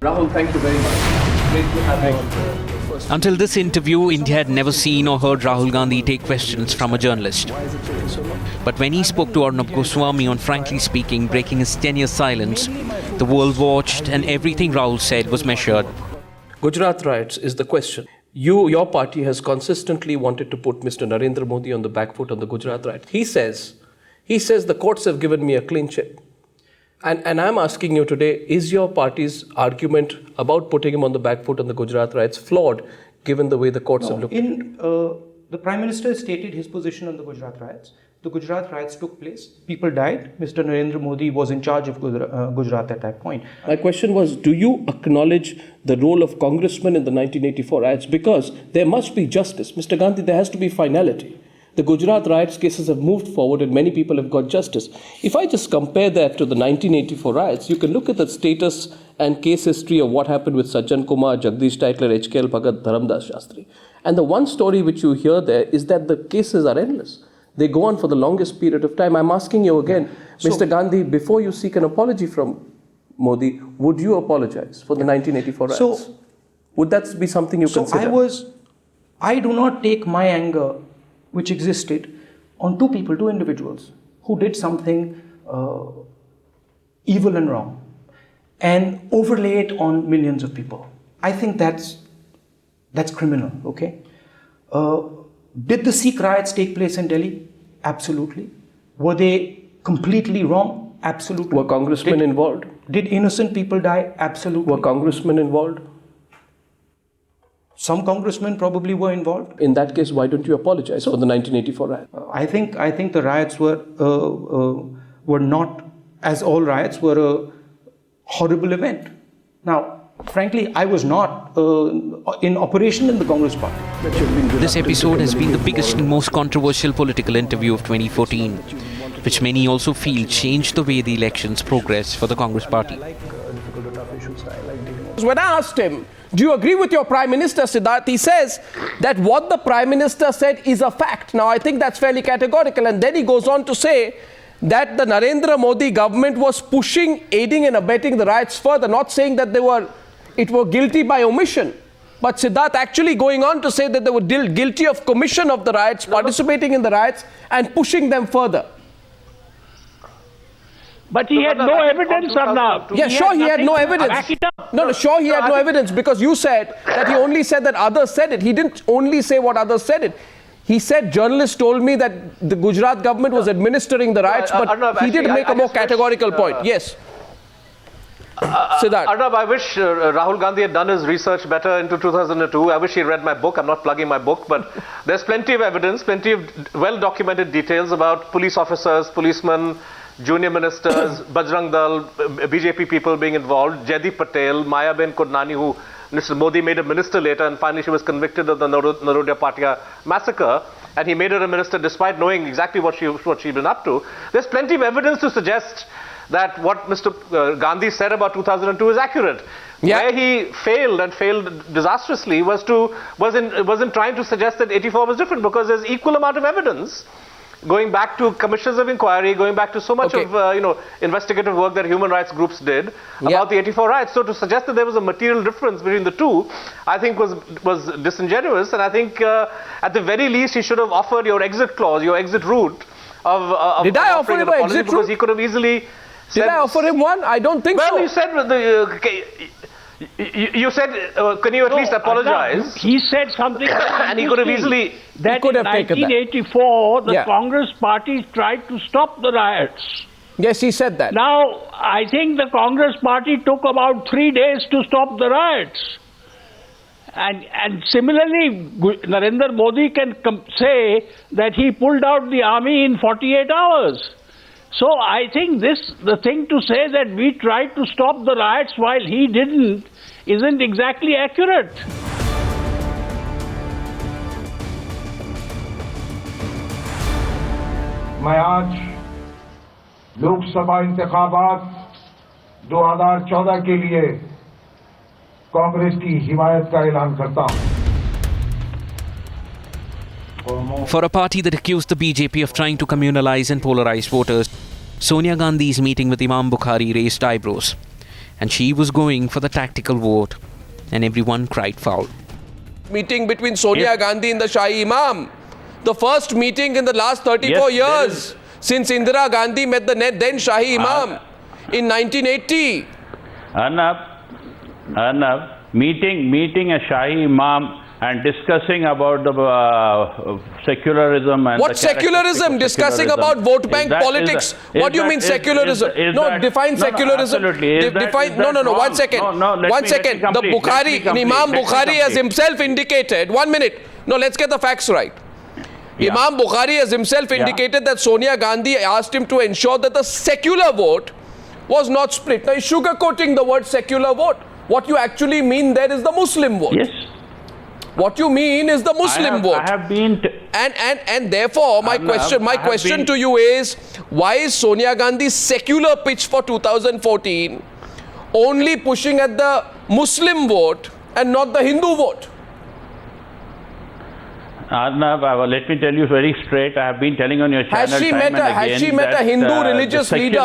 Rahul, thank you very much. Great to have you on the first. Until this interview, India had never seen or heard Rahul Gandhi take questions from a journalist. Why is it taking so long? But when he spoke to Arnab Goswami on Frankly Speaking, breaking his 10-year silence, the world watched and everything Rahul said was measured. Gujarat riots is the question. Your party has consistently wanted to put Mr. Narendra Modi on the back foot on the Gujarat riots. He says the courts have given me a clean chit. And I'm asking you today, is your party's argument about putting him on the back foot on the Gujarat riots flawed, given the way the courts have looked? The Prime Minister stated his position on the Gujarat riots. The Gujarat riots took place. People died. Mr. Narendra Modi was in charge of Gujarat at that point. My question was, do you acknowledge the role of congressmen in the 1984 riots? Because there must be justice. Mr. Gandhi, there has to be finality. The Gujarat riots cases have moved forward and many people have got justice. If I just compare that to the 1984 riots, you can look at the status and case history of what happened with Sajjan Kumar, Jagdish Titler, HKL Bhagat, Dharamdas Shastri. And the one story which you hear there is that the cases are endless. They go on for the longest period of time. I'm asking you again, Mr. Gandhi, before you seek an apology from Modi, would you apologize for the 1984 riots? Would that be something you consider? I do not take my anger, which existed, on two individuals who did something evil and wrong, and overlay it on millions of people. I think that's criminal, okay? Did the Sikh riots take place in Delhi? Absolutely. Were they completely wrong? Absolutely. Were congressmen involved? Did innocent people die? Absolutely. Were congressmen involved? Some congressmen probably were involved. In that case, why don't you apologize for the 1984 riot? I think the riots were not, as all riots, were a horrible event. Now, frankly, I was not in operation in the Congress party. This episode has been the biggest and most controversial political interview of 2014, which many also feel changed the way the elections progressed for the Congress party. When I asked him, do you agree with your Prime Minister, Siddharth? He says that what the Prime Minister said is a fact. Now, I think that's fairly categorical. And then he goes on to say that the Narendra Modi government was pushing, aiding and abetting the riots further, not saying that they were guilty by omission. But Siddharth actually going on to say that they were guilty of commission of the riots, participating in the riots and pushing them further. But he had no evidence, Arnab. Yeah, sure, he had no evidence. Back it up. No, sure, he had no evidence, because you said that he only said that others said it. He didn't only say what others said it. He said journalists told me that the Gujarat government was administering the riots, but Arnab, he did make a more categorical point. Yes. Siddharth. Arnab, I wish Rahul Gandhi had done his research better into 2002. I wish he read my book. I'm not plugging my book, but there's plenty of evidence, plenty of well-documented details about police officers, policemen, junior ministers, Bajrang Dal, BJP people being involved, Jaideep Patel, Mayaben Kodnani, who Mr. Modi made a minister later, and finally she was convicted of the Narodia Patia massacre, and he made her a minister despite knowing exactly what she'd been up to. There's plenty of evidence to suggest that what Mr. Gandhi said about 2002 is accurate. Yeah. Where he failed, and failed disastrously, was in trying to suggest that 84 was different, because there's equal amount of evidence going back to commissions of inquiry, going back to so much of investigative work that human rights groups did about the 84 riots. So to suggest that there was a material difference between the two, I think was disingenuous. And I think at the very least he should have offered your exit clause, your exit route of Did I offer him an exit route? Because he could have easily said, Did I offer him one? I don't think so. Well, you said you said, can you at least apologize? He said something and he could have easily... That could in have taken that. 1984, the Congress party tried to stop the riots. Yes, he said that. Now, I think the Congress party took about 3 days to stop the riots. And similarly, Narendra Modi can say that he pulled out the army in 48 hours. So I think the thing to say that we tried to stop the riots while he didn't isn't exactly accurate. मैं आज लोकसभा इंतखाबात 2014 के लिए कांग्रेस की हिमायत का ऐलान करता हूं। For a party that accused the BJP of trying to communalize and polarize voters, Sonia Gandhi's meeting with Imam Bukhari raised eyebrows. and she was going for the tactical vote, and everyone cried foul. Meeting between Sonia Gandhi and the Shahi Imam. The first meeting in the last 34 years since Indira Gandhi met the then Shahi Imam in 1980. Arnab, meeting a Shahi Imam and discussing about the secularism and what secularism? Discussing about vote bank politics. What do you mean secularism? Define secularism. Define. No. 1 second. One second. The Bukhari, Imam Bukhari has himself indicated. 1 minute. No, let's get the facts right. Yeah. Imam Bukhari has himself indicated that Sonia Gandhi asked him to ensure that the secular vote was not split. Now, he's sugarcoating the word secular vote. What you actually mean there is the Muslim vote. Yes. What you mean is the Muslim vote. I have been... And therefore, my question to you is, why is Sonia Gandhi's secular pitch for 2014 only pushing at the Muslim vote and not the Hindu vote? Arnab, let me tell you very straight, I have been telling on your channel Has she met a Hindu religious leader?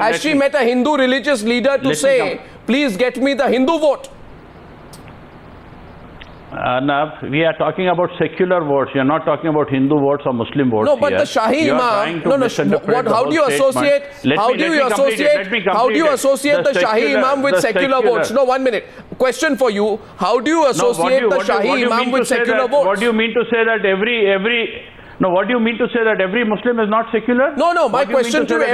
Has she met a Hindu religious leader to say, please get me the Hindu vote? Arnab, we are talking about secular votes. You are not talking about Hindu votes or Muslim votes. No, but the Shahi Imam. How do you associate? How do you associate the Shahi Imam with secular votes? No, 1 minute. Question for you: how do you associate the Shahi Imam with secular votes? What do you mean to say that every? No, what do you mean to say that every Muslim is not secular? No. My question to you,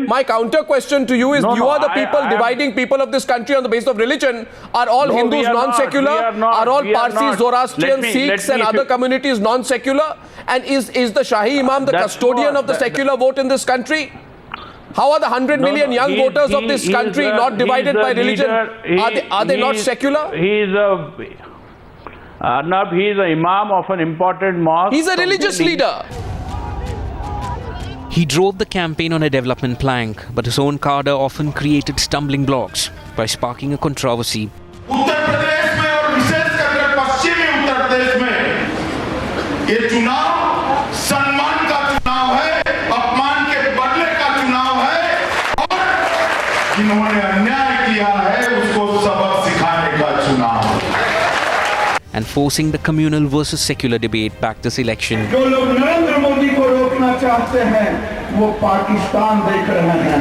my counter question to you is: you are the people dividing people of this country on the basis of religion. Are all Hindus non-secular? Are all Parsis, Zoroastrians, Sikhs, and other communities non-secular? And is the Shahi Imam the custodian of the secular vote in this country? How are the 100 million young voters of this country not divided by religion? Are they not secular? Arnab, he is an imam of an important mosque. He's a religious leader. He drove the campaign on a development plank, but his own cadre often created stumbling blocks by sparking a controversy. Uttar Pradesh में और विशेष करके पश्चिमी उत्तर प्रदेश में ये चुनाव सम्मान का चुनाव है, अपमान के बदले का चुनाव है और जिन्होंने अन्याय किया है उसको सबक सिखाने का चुनाव है. And forcing the communal versus secular debate back this election.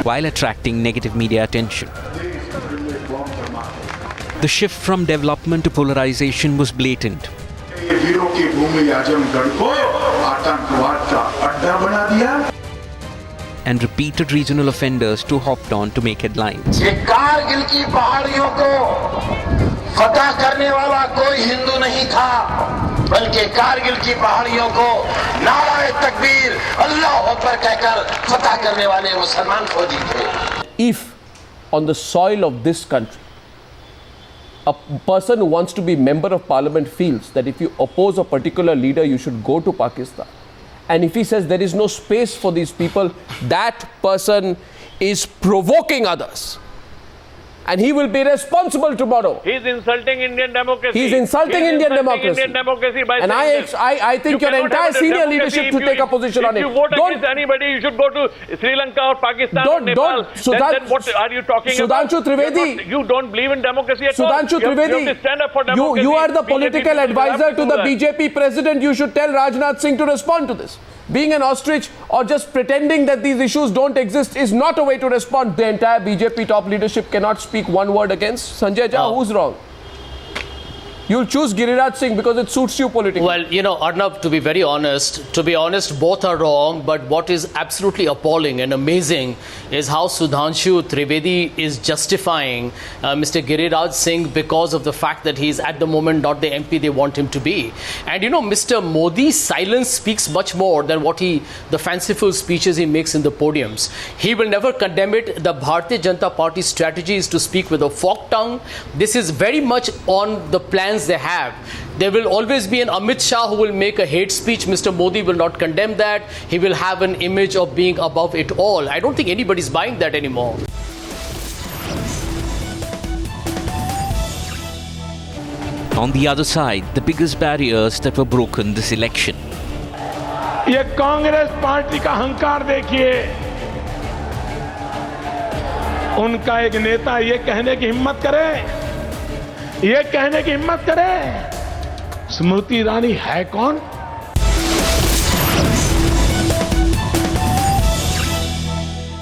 While attracting negative media attention. The shift from development to polarization was blatant. And repeated regional offenders too hopped on to make headlines. फतह करने वाला कोई हिंदू नहीं था, बल्कि कारगिल की पहाड़ियों को नाराए तकबीर अल्लाह अकबर कहकर फतह करने वाले मुसलमान फौजी थे. If on the soil of this country, a person who wants to be member of parliament feels that if you oppose a particular leader, you should go to Pakistan, and if he says there is no space for these people, that person is provoking others. And he will be responsible tomorrow. He is insulting Indian democracy. He is insulting Indian democracy. And I think your entire senior leadership should take a position on it. If you vote against anybody, you should go to Sri Lanka or Pakistan or Nepal. Then what are you talking about? Sudhanshu Trivedi. You don't believe in democracy at all. Sudhanshu Trivedi. You have to stand up for democracy. You are the political advisor to the BJP president. You should tell Rajnath Singh to respond to this. Being an ostrich or just pretending that these issues don't exist is not a way to respond. The entire BJP top leadership cannot speak one word against. Sanjay Jha, who's wrong? You'll choose Giriraj Singh because it suits you politically. Well, Arnab, to be very honest, both are wrong. But what is absolutely appalling and amazing is how Sudhanshu Trivedi is justifying Mr. Giriraj Singh because of the fact that he is at the moment not the MP they want him to be. And Mr. Modi's silence speaks much more than the fanciful speeches he makes in the podiums. He will never condemn it. The Bharatiya Janata Party strategy is to speak with a forked tongue. This is very much on the plans they have. There will always be an Amit Shah who will make a hate speech. Mr. Modi will not condemn that. He will have an image of being above it all. I don't think anybody's buying that anymore. On the other side, the biggest barriers that were broken this election. ये Congress party का अहंकार देखिए. उनका एक नेता ये कहने की हिम्मत करे, ये कहने की हिम्मत करे, स्मृति ईरानी है कौन?